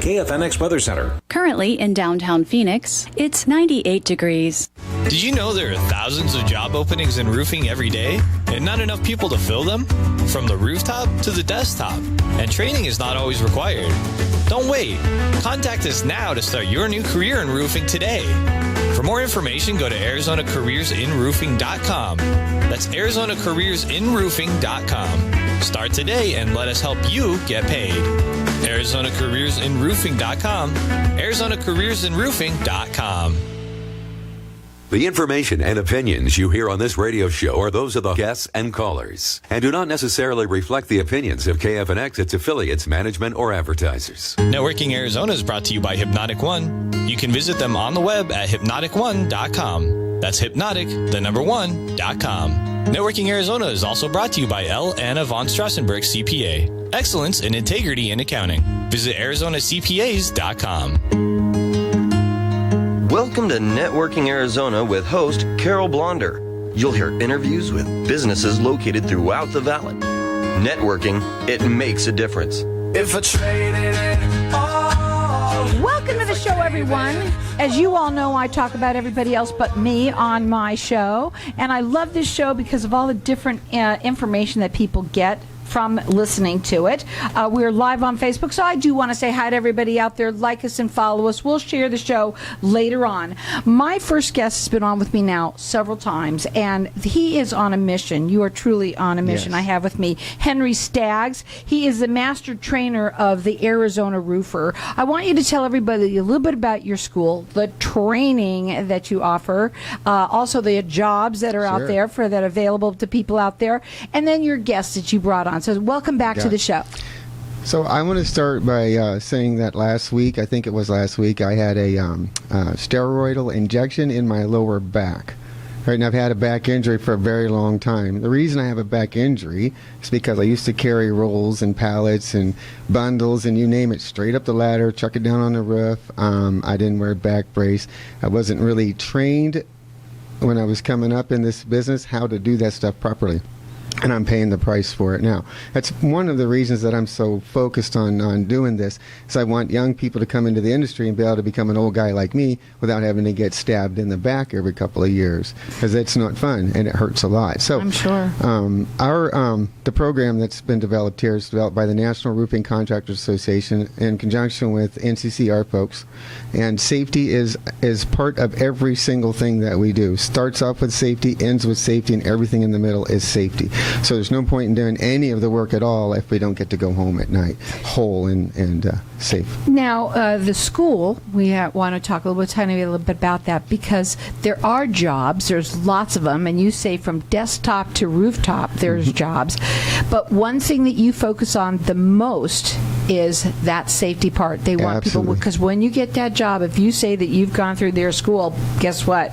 KFNX Weather Center. Currently in downtown Phoenix, it's 98 degrees. Did you know there are thousands of job openings in roofing every day and not enough people to fill them? From the rooftop to the desktop. And training is not always required. Don't wait. Contact us now to start your new career in roofing today. For more information, go to ArizonaCareersInRoofing.com. That's ArizonaCareersInRoofing.com. Start today and let us help you get paid. ArizonaCareersInRoofing.com. ArizonaCareersInRoofing.com. The information and opinions you hear on this radio show are those of the guests and callers and do not necessarily reflect the opinions of KFNX, its affiliates, management, or advertisers. Networking Arizona is brought to you by Hypnotic One. You can visit them on the web at hypnotic1.com. That's hypnotic1.com. Networking Arizona is also brought to you by L. Anna von Strassenberg CPA. Excellence in integrity in accounting. Visit ArizonaCPAs.com. Welcome to Networking Arizona with host Carol Blonder. You'll hear interviews with businesses located throughout the valley. Networking, it makes a difference. If I traded it all. Welcome to the show, everyone. As you all know, I talk about everybody else but me on my show. And I love this show because of all the different information that people get from listening to it. We're live on Facebook, so I do want to say hi to everybody out there. Like us and follow us. We'll share the show later on. My first guest has been on with me now several times, and he is on a mission. You are truly on a mission. Yes. I have with me Henry Staggs. He is the master trainer of the Arizona Roofer. I want you to tell everybody a little bit about your school, the training that you offer, also the jobs that are out there that are available to people out there, and then your guests that you brought on. So welcome back to the show. So I want to start by saying that last week, I think it was last week, I had a steroidal injection in my lower back. Right, and I've had a back injury for a very long time. The reason I have a back injury is because I used to carry rolls and pallets and bundles and you name it, straight up the ladder, chuck it down on the roof. I didn't wear a back brace. I wasn't really trained when I was coming up in this business how to do that stuff properly. And I'm paying the price for it now. That's one of the reasons that I'm so focused on doing this, is I want young people to come into the industry and be able to become an old guy like me without having to get stabbed in the back every couple of years, because it's not fun and it hurts a lot. So I'm sure. The program that's been developed here is developed by the National Roofing Contractors Association in conjunction with NCCR folks, and safety is part of every single thing that we do. Starts off with safety, ends with safety, and everything in the middle is safety. So there's no point in doing any of the work at all if we don't get to go home at night whole and safe. Now, the school, we want to talk a little bit about that, because there are jobs, there's lots of them, and you say from desktop to rooftop there's jobs. But one thing that you focus on the most is that safety part. They want people, because when you get that job, if you say that you've gone through their school, guess what?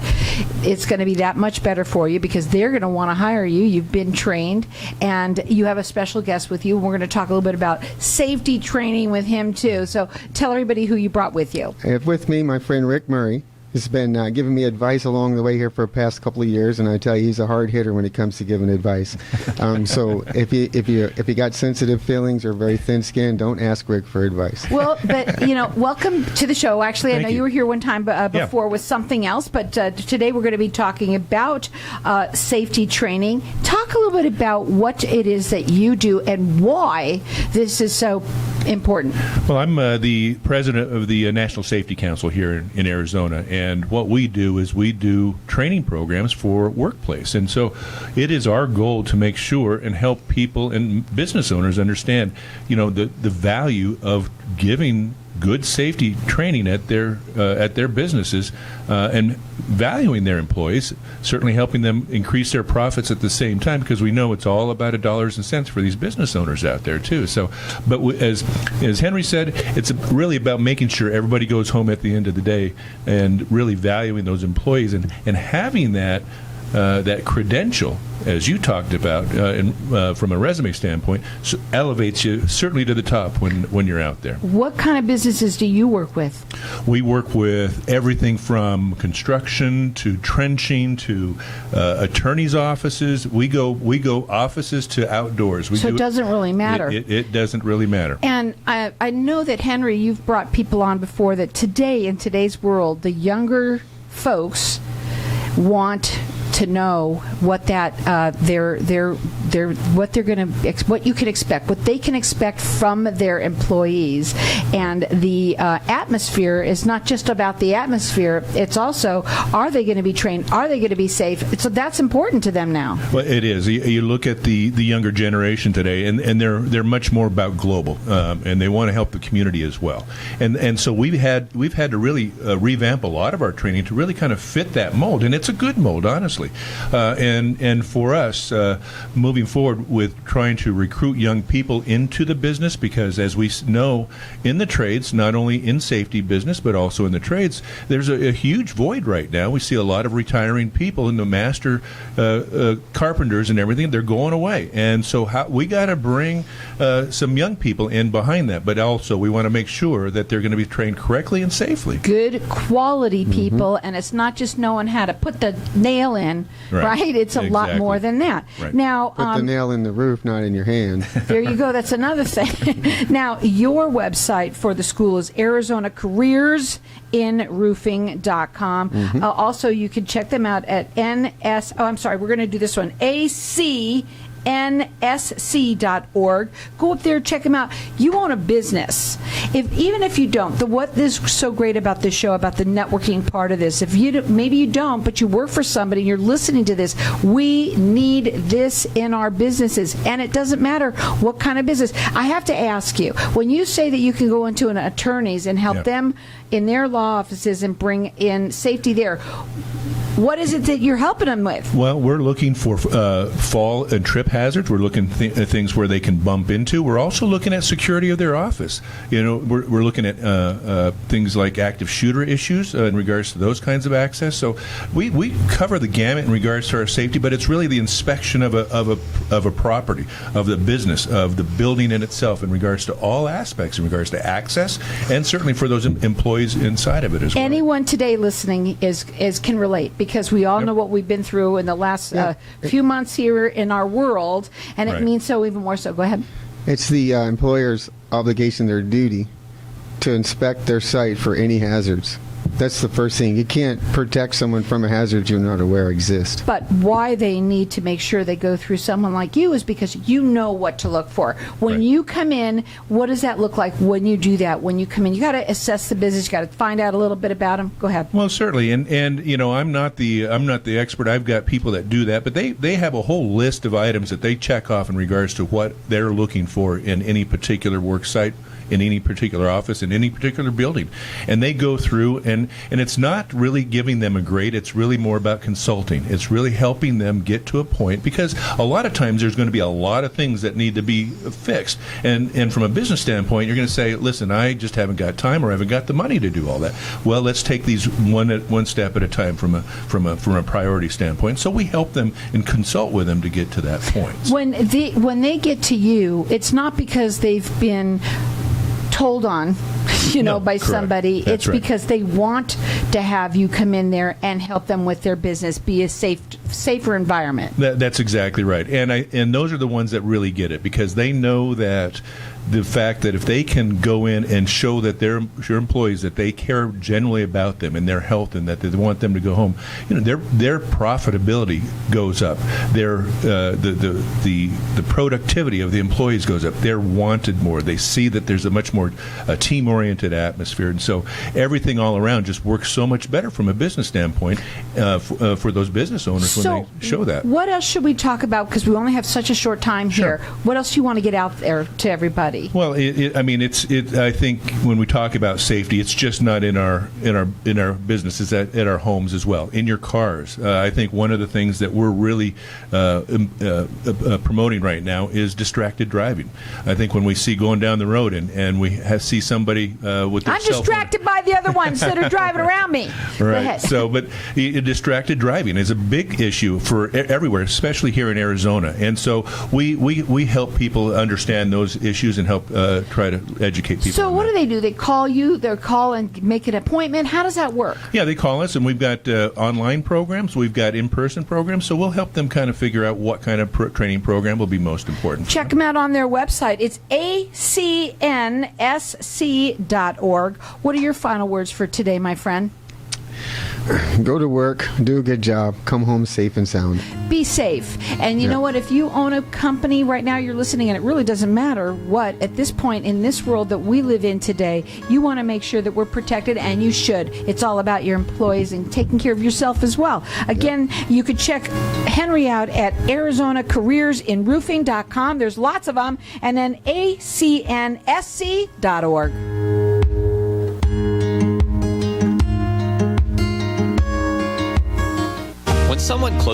It's going to be that much better for you, because they're going to want to hire you. You've been trained, and you have a special guest with you. We're going to talk a little bit about safety training with him too. So tell everybody who you brought with you. I have with me my friend Rick Murray. He's been giving me advice along the way here for the past couple of years, and I tell you, he's a hard hitter when it comes to giving advice. So if you got sensitive feelings or very thin skin, don't ask Rick for advice. Well, but welcome to the show. Actually, I know you were here one time before with something else, but today we're going to be talking about safety training. Talk a little bit about what it is that you do and why this is so important. Well, I'm the president of the National Safety Council here in Arizona, and what we do is we do training programs for workplace. And so it is our goal to make sure and help people and business owners understand, the value of giving good safety training at their businesses and valuing their employees, certainly helping them increase their profits at the same time, because we know it's all about dollars and cents for these business owners out there too. So, but as Henry said, it's really about making sure everybody goes home at the end of the day and really valuing those employees and having that that credential, as you talked about, from a resume standpoint, elevates you certainly to the top when you're out there. What kind of businesses do you work with? We work with everything from construction to trenching to attorneys' offices. We go offices to outdoors. So it doesn't really matter. It doesn't really matter. And I know that, Henry, you've brought people on before that today, in today's world, the younger folks want to know what that what you can expect, what they can expect from their employees, and the atmosphere is not just about the atmosphere. It's also, are they going to be trained? Are they going to be safe? So that's important to them now. Well, it is. You look at the younger generation today, and they're much more about global, and they want to help the community as well. And so we've had to really revamp a lot of our training to really kind of fit that mold, and it's a good mold, honestly. And for us, moving forward with trying to recruit young people into the business, because as we know in the trades, not only in safety business but also in the trades, there's a huge void right now. We see a lot of retiring people, and the master carpenters and everything, they're going away. And so we got to bring some young people in behind that, but also we want to make sure that they're going to be trained correctly and safely. Good quality people, and it's not just knowing how to put the nail in, right? It's a lot more than that. Right. Now, put the nail in the roof, not in your hand. There you go. That's another thing. Now, your website for the school is ArizonaCareersInRoofing.com. Also, you can check them out at we're going to do this one, nsc.org. Go up there, check them out. You own a business. Even if you don't, what is so great about this show, about the networking part of this, maybe you don't, but you work for somebody, you're listening to this, we need this in our businesses. And it doesn't matter what kind of business. I have to ask you, when you say that you can go into an attorney's and help them in their law offices and bring in safety there, what is it that you're helping them with? Well, we're looking for fall and trip hazards. We're looking at things where they can bump into. We're also looking at security of their office. We're looking at things like active shooter issues in regards to those kinds of access. So we cover the gamut in regards to our safety, but it's really the inspection of a property, of the business, of the building in itself, in regards to all aspects, in regards to access, and certainly for those employees inside of it as well. Anyone today listening can relate, because we all know what we've been through in the last few months here in our world, and it means so even more so. Go ahead. It's the employer's obligation, their duty, to inspect their site for any hazards. That's the first thing. You can't protect someone from a hazard you're not aware exists. But why they need to make sure they go through someone like you is because you know what to look for. When you come in, what does that look like when you do that? When you come in, you got to assess the business. You got to find out a little bit about them. Go ahead. Well, certainly, and I'm not the expert. I've got people that do that, but they have a whole list of items that they check off in regards to what they're looking for in any particular work site, in any particular office, in any particular building. And they go through, and it's not really giving them a grade. It's really more about consulting. It's really helping them get to a point, because a lot of times there's going to be a lot of things that need to be fixed. And from a business standpoint, you're going to say, listen, I just haven't got time, or I haven't got the money to do all that. Well, let's take these one step at a time from a priority standpoint. So we help them and consult with them to get to that point. When they get to you, it's not because they've been told on, by somebody. That's it's because they want to have you come in there and help them with their business, be a safer environment. That's exactly right. And those are the ones that really get it, because they know that the fact that if they can go in and show that their employees, that they care genuinely about them and their health, and that they want them to go home, their profitability goes up. Their the productivity of the employees goes up. They're wanted more. They see that there's a much more team-oriented atmosphere, and so everything all around just works so much better from a business standpoint for those business owners when they show that. What else should we talk about? Because we only have such a short time here. What else do you want to get out there to everybody? everybody. Well, I think when we talk about safety, it's just not in our business. It's at our homes as well, in your cars. I think one of the things that we're really promoting right now is distracted driving. I think when we see going down the road and we see somebody with their I'm cell distracted by the other ones that are driving around me. Go Right. ahead. So, but distracted driving is a big issue for everywhere, especially here in Arizona. And so we help people understand those issues and help try to educate people. So on what that. do they do? They call you, they call and make an appointment. How does that work? Yeah, they call us, and we've got online programs. We've got in-person programs. So we'll help them kind of figure out what kind of training program will be most important. Check them out on their website. It's acnsc.org. What are your final words for today, my friend? Go to work, do a good job, come home safe and sound. Be safe. And you know what? If you own a company right now, you're listening, and it really doesn't matter what, at this point in this world that we live in today, you want to make sure that we're protected, and you should. It's all about your employees and taking care of yourself as well. Again, you could check Henry out at ArizonaCareersInRoofing.com. There's lots of them. And then acnsc.org. When someone closes